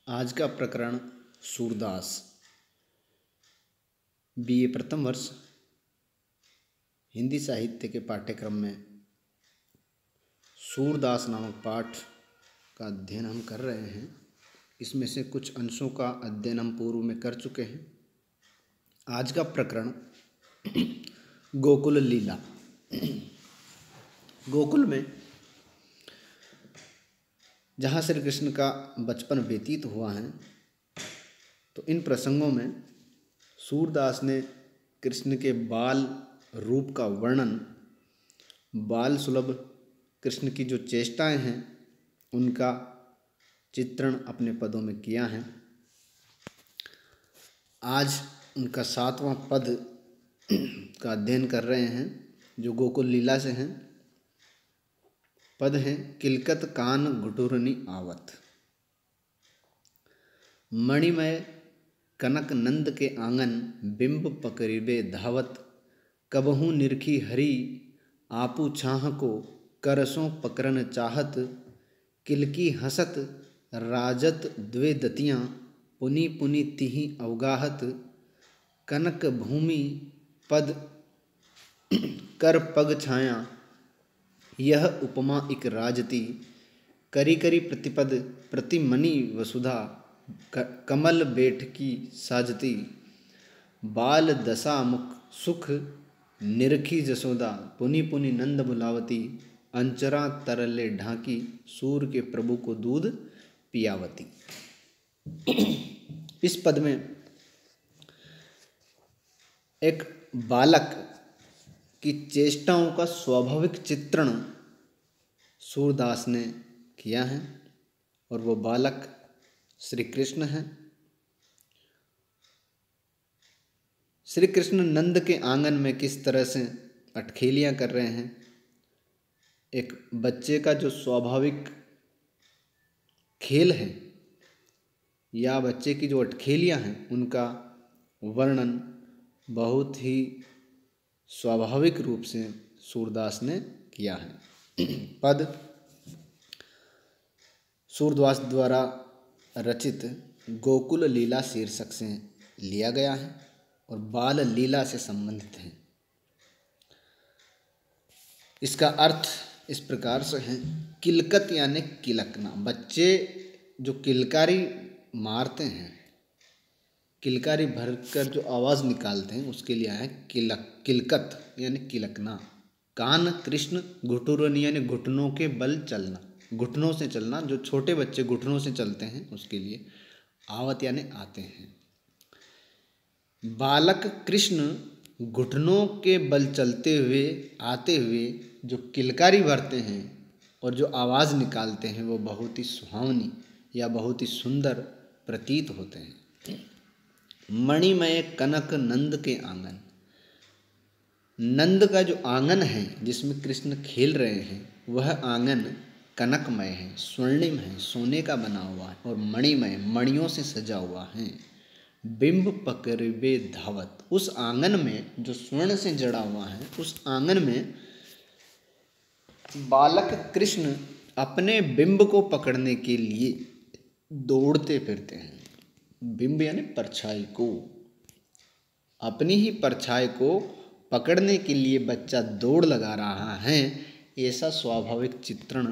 आज का प्रकरण सूरदास। बीए प्रथम वर्ष हिंदी साहित्य के पाठ्यक्रम में सूरदास नामक पाठ का अध्ययन हम कर रहे हैं। इसमें से कुछ अंशों का अध्ययन हम पूर्व में कर चुके हैं। आज का प्रकरण गोकुल लीला। गोकुल में जहाँ श्री कृष्ण का बचपन व्यतीत हुआ है, तो इन प्रसंगों में सूरदास ने कृष्ण के बाल रूप का वर्णन, बाल सुलभ कृष्ण की जो चेष्टाएं हैं उनका चित्रण अपने पदों में किया है। आज उनका 7वां पद का अध्ययन कर रहे हैं, जो गोकुल लीला से हैं। पद है किलकत कान घुटुरनी आवत। मणिमय कनक नंद के आंगन, बिंब पकड़िबे धावत। कबहू निरखी हरि आपू छाह को, करसों पकड़न चाहत। किलकी हसत राजत द्वे दतियाँ, पुनि पुनि तिहि अवगाहत। कनक भूमि पद कर पग छाया, यह उपमा इक राजती। करी करी प्रतिपद प्रतिमणि वसुधा, कमल बैठकी साजती। बाल दशा मुख सुख निरखी जसोदा, पुनि पुनि नंद बुलावती। अंचरा तरले ढाकी, सूर के प्रभु को दूध पियावती। इस पद में एक बालक की चेष्टाओं का स्वाभाविक चित्रण सूरदास ने किया है, और वो बालक श्री कृष्ण हैं। श्री कृष्ण नंद के आंगन में किस तरह से अटखेलियाँ कर रहे हैं। एक बच्चे का जो स्वाभाविक खेल है या बच्चे की जो अटखेलियाँ हैं, उनका वर्णन बहुत ही स्वाभाविक रूप से सूरदास ने किया है। पद सूरदास द्वारा रचित गोकुल लीला शीर्षक से लिया गया है और बाल लीला से संबंधित है। इसका अर्थ इस प्रकार से है, किलकत यानी किलकना। बच्चे जो किलकारी मारते हैं, किलकारी भरकर जो आवाज़ निकालते हैं, उसके लिए आया किलकत यानी किलकना। कान कृष्ण घुटुरनी यानी घुटनों के बल चलना, घुटनों से चलना। जो छोटे बच्चे घुटनों से चलते हैं उसके लिए आवत यानी आते हैं। बालक कृष्ण घुटनों के बल चलते हुए आते हुए जो किलकारी भरते हैं और जो आवाज़ निकालते हैं, वो बहुत ही सुहावनी या बहुत ही सुंदर प्रतीत होते हैं। मणिमय कनक नंद के आंगन। नंद का जो आंगन है जिसमें कृष्ण खेल रहे हैं, वह आंगन कनकमय है, स्वर्णिम है, सोने का बना हुआ है और मणिमय मणियों से सजा हुआ है। बिंब पकड़िबे धावत। उस आंगन में जो स्वर्ण से जड़ा हुआ है, उस आंगन में बालक कृष्ण अपने बिंब को पकड़ने के लिए दौड़ते फिरते हैं। बिंब यानी परछाई को, अपनी ही परछाई को पकड़ने के लिए बच्चा दौड़ लगा रहा है, ऐसा स्वाभाविक चित्रण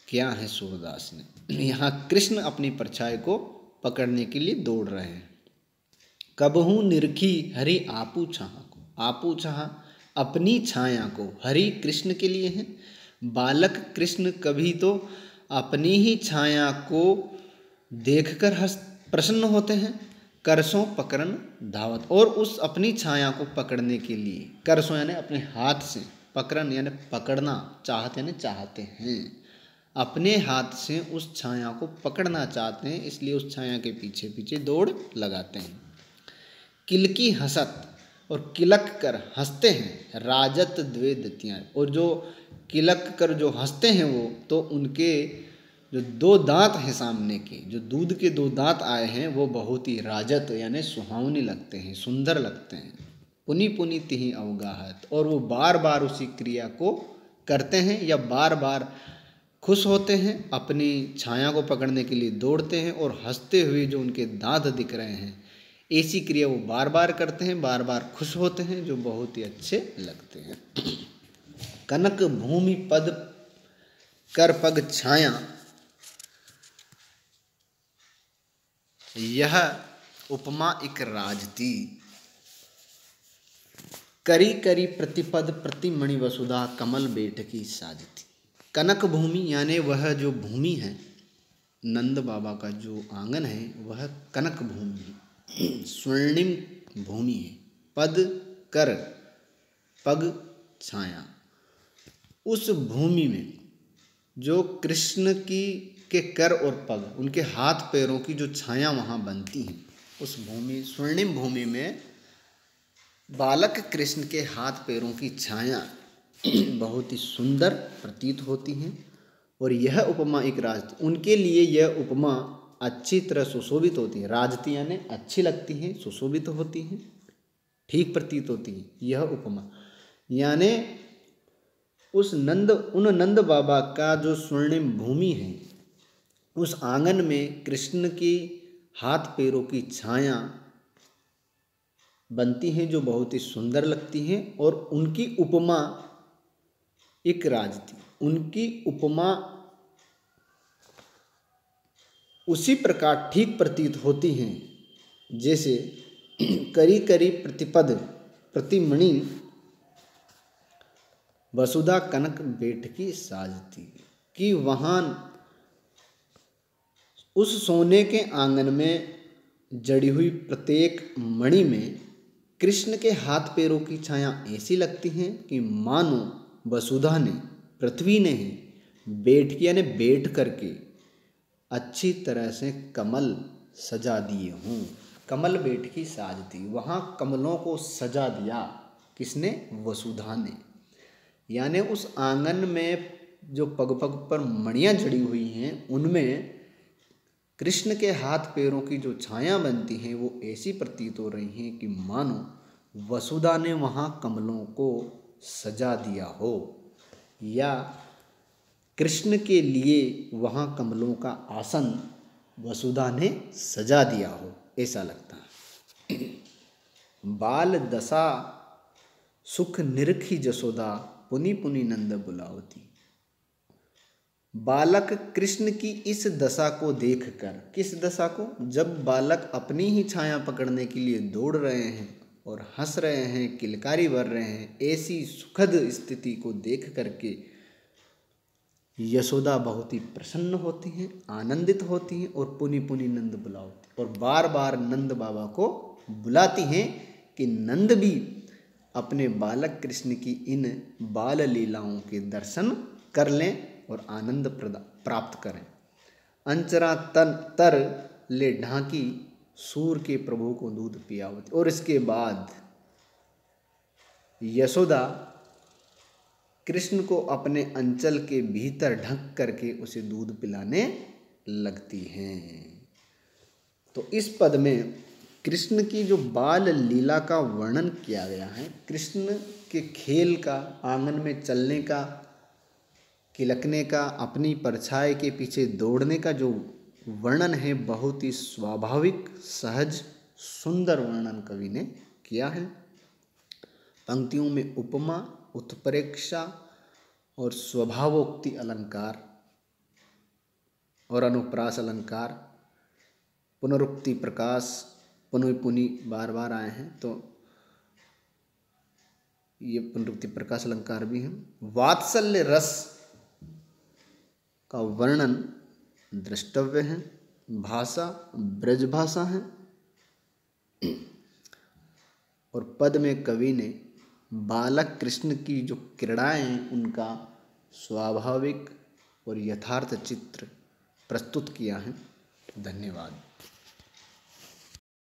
किया है सूरदास ने। यहाँ कृष्ण अपनी परछाई को पकड़ने के लिए दौड़ रहे हैं। कबहू निरखी हरि आपू छाह को। आपू छाह अपनी छाया को, हरि कृष्ण के लिए है। बालक कृष्ण कभी तो अपनी ही छाया को देखकर प्रसन्न होते हैं। करसों पकड़न धावत, और उस अपनी छाया को पकड़ने के लिए, करसों यानी अपने हाथ से, पकड़न यानी पकड़ना, चाहत यानी चाहते हैं, अपने हाथ से उस छाया को पकड़ना चाहते हैं, इसलिए उस छाया के पीछे पीछे दौड़ लगाते हैं। किलकी हसत, और किलक कर हंसते हैं। राजत द्वे दतियाँ, और जो किलक कर जो हंसते हैं वो तो उनके जो 2 दांत हैं सामने के, जो दूध के 2 दांत आए हैं, वो बहुत ही राजत यानी सुहावनी लगते हैं, सुंदर लगते हैं। पुनि पुनि तिहि अवगाहत, और वो बार बार उसी क्रिया को करते हैं या बार बार खुश होते हैं, अपनी छाया को पकड़ने के लिए दौड़ते हैं और हंसते हुए जो उनके दांत दिख रहे हैं, ऐसी क्रिया वो बार बार करते हैं, बार बार खुश होते हैं, जो बहुत ही अच्छे लगते हैं। कनक भूमि पद कर पग छाया, यह उपमा एक राजती। करी करी प्रतिपद प्रतिमणि वसुधा, कमल बैठकी साजती। कनक भूमि यानी वह जो भूमि है, नंद बाबा का जो आंगन है वह कनक भूमि है, स्वर्णिम भूमि है। पद कर पग छाया, उस भूमि में जो कृष्ण के कर और पग, उनके हाथ पैरों की जो छाया वहाँ बनती है, उस भूमि स्वर्णिम भूमि में बालक कृष्ण के हाथ पैरों की छाया बहुत ही सुंदर प्रतीत होती हैं। और यह उपमा एक राजती, उनके लिए यह उपमा अच्छी तरह सुशोभित होती है। राजती यानी अच्छी लगती हैं, सुशोभित होती हैं, ठीक प्रतीत होती हैं। यह उपमा यानी उन नंद बाबा का जो स्वर्णिम भूमि है, उस आंगन में कृष्ण की हाथ पैरों की छाया बनती हैं, जो बहुत ही सुंदर लगती हैं। और उनकी उपमा एक राजती, उनकी उपमा उसी प्रकार ठीक प्रतीत होती हैं जैसे करी करी प्रतिपद प्रतिमणि वसुधा कनक बैठकी साजती, कि वहाँ उस सोने के आंगन में जड़ी हुई प्रत्येक मणि में कृष्ण के हाथ पैरों की छाया ऐसी लगती हैं कि मानो वसुधा ने, पृथ्वी ने ही बैठ करके अच्छी तरह से कमल सजा दिए हों। कमल बैठकी साजती, वहाँ कमलों को सजा दिया किसने? वसुधा ने। यानी उस आंगन में जो पग पग पर मणियाँ जड़ी हुई हैं, उनमें कृष्ण के हाथ पैरों की जो छाया बनती हैं वो ऐसी प्रतीत हो रही हैं कि मानो वसुधा ने वहाँ कमलों को सजा दिया हो, या कृष्ण के लिए वहाँ कमलों का आसन वसुधा ने सजा दिया हो, ऐसा लगता है। बाल दशा सुख निरखी जसोदा, पुनि पुनि नंद बुलावती। बालक कृष्ण की इस दशा को देखकर, किस दशा को? जब बालक अपनी ही छाया पकड़ने के लिए दौड़ रहे हैं और हंस रहे हैं, किलकारी भर रहे हैं, ऐसी सुखद स्थिति को देख करके यशोदा बहुत ही प्रसन्न होती हैं, आनंदित होती हैं और पुनि पुनि नंद बुलावती, और बार बार नंद बाबा को बुलाती हैं कि नंद भी अपने बालक कृष्ण की इन बाल लीलाओं के दर्शन कर लें और आनंद प्राप्त करें। अंचरा तर ले ढांकी, सूर के प्रभु को दूध पियावती। और इसके बाद यशोदा कृष्ण को अपने अंचल के भीतर ढक करके उसे दूध पिलाने लगती हैं। तो इस पद में कृष्ण की जो बाल लीला का वर्णन किया गया है, कृष्ण के खेल का, आंगन में चलने का, किलकने का, अपनी परछाई के पीछे दौड़ने का जो वर्णन है, बहुत ही स्वाभाविक, सहज, सुंदर वर्णन कवि ने किया है। पंक्तियों में उपमा, उत्प्रेक्षा और स्वभावोक्ति अलंकार और अनुप्रास अलंकार, पुनरुक्ति प्रकाश, पुनि पुनि बार बार आए हैं, तो ये पुनरुक्ति प्रकाश अलंकार भी हैं। वात्सल्य रस का वर्णन द्रष्टव्य है। भाषा ब्रज भाषा है। और पद में कवि ने बालक कृष्ण की जो क्रीड़ाएं हैं उनका स्वाभाविक और यथार्थ चित्र प्रस्तुत किया है। धन्यवाद।